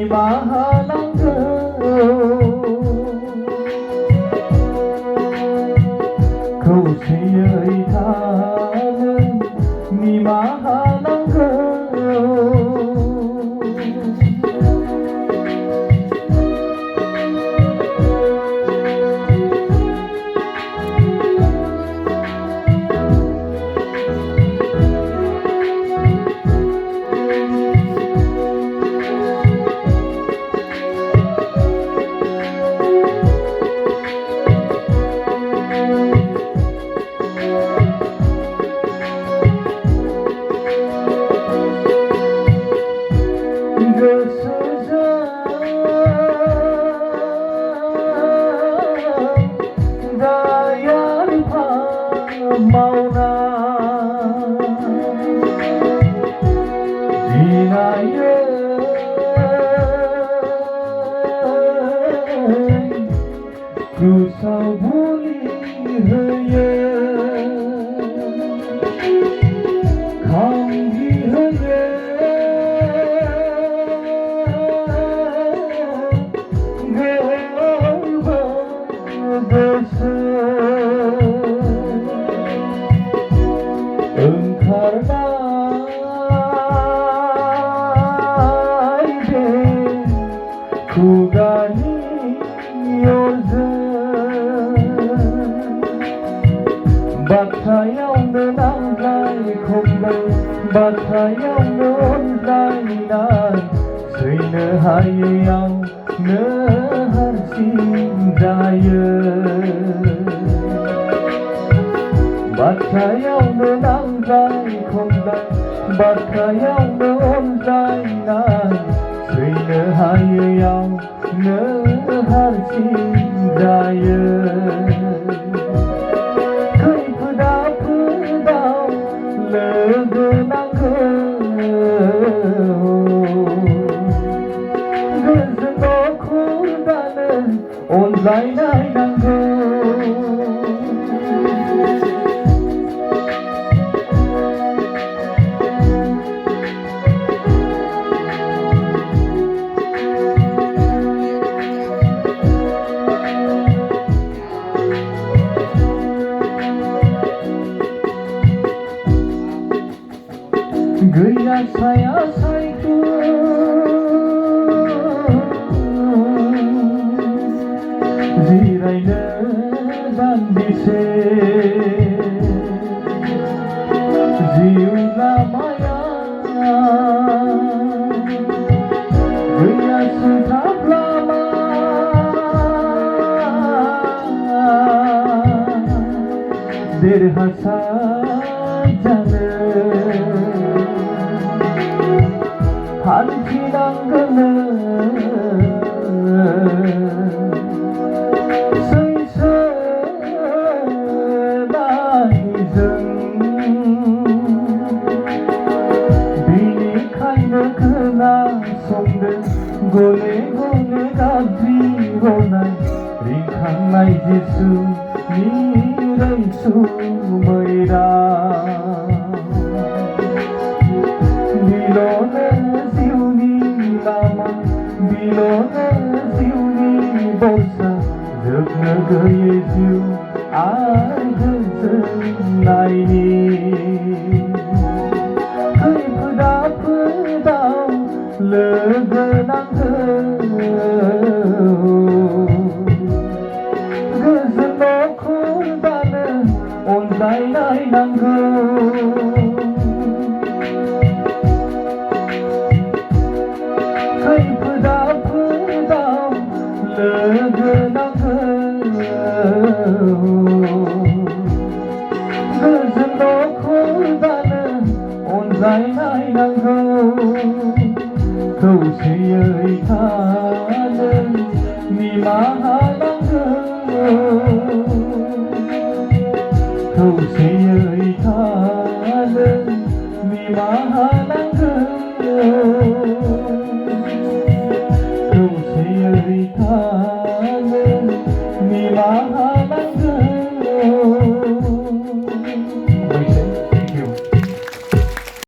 마하랑고 고세의 다는 니 마하랑고 mauna dinaye ku sabuli haye khangi haye gelba desa 응칼나이데 구간이 요즘 바타야 없는 남자의 콩들 바타야 없는 온라인한 스이는 하이양 너한 심자여 바타야 없는 남자의 콩들 바타야 없는 온라인한 스이는 하이양 너한 심자여 그이쁘다 푸다 lögnan 그 그래서 놓고 가는 온라인 아이난 그 gaya saya saiku ziraina dandise ziula maya gaya sudah lama derhasa jana 한티난 그는 스이스나이승 비니카이는 그나 송들 고네고네 가지고나 링캉나이 지수 니레이 수머이라 Bilona ziuni bolsa Zökna gaya ziu Ağzın naini Kıypıda pıdav Lögnan Kızın okuldanı Onday naynan kıypıda pıdav lögnan kızın okuldanı onday naynan kavsiyey tanın ni mahalan kavsiyey tanın ni mahalan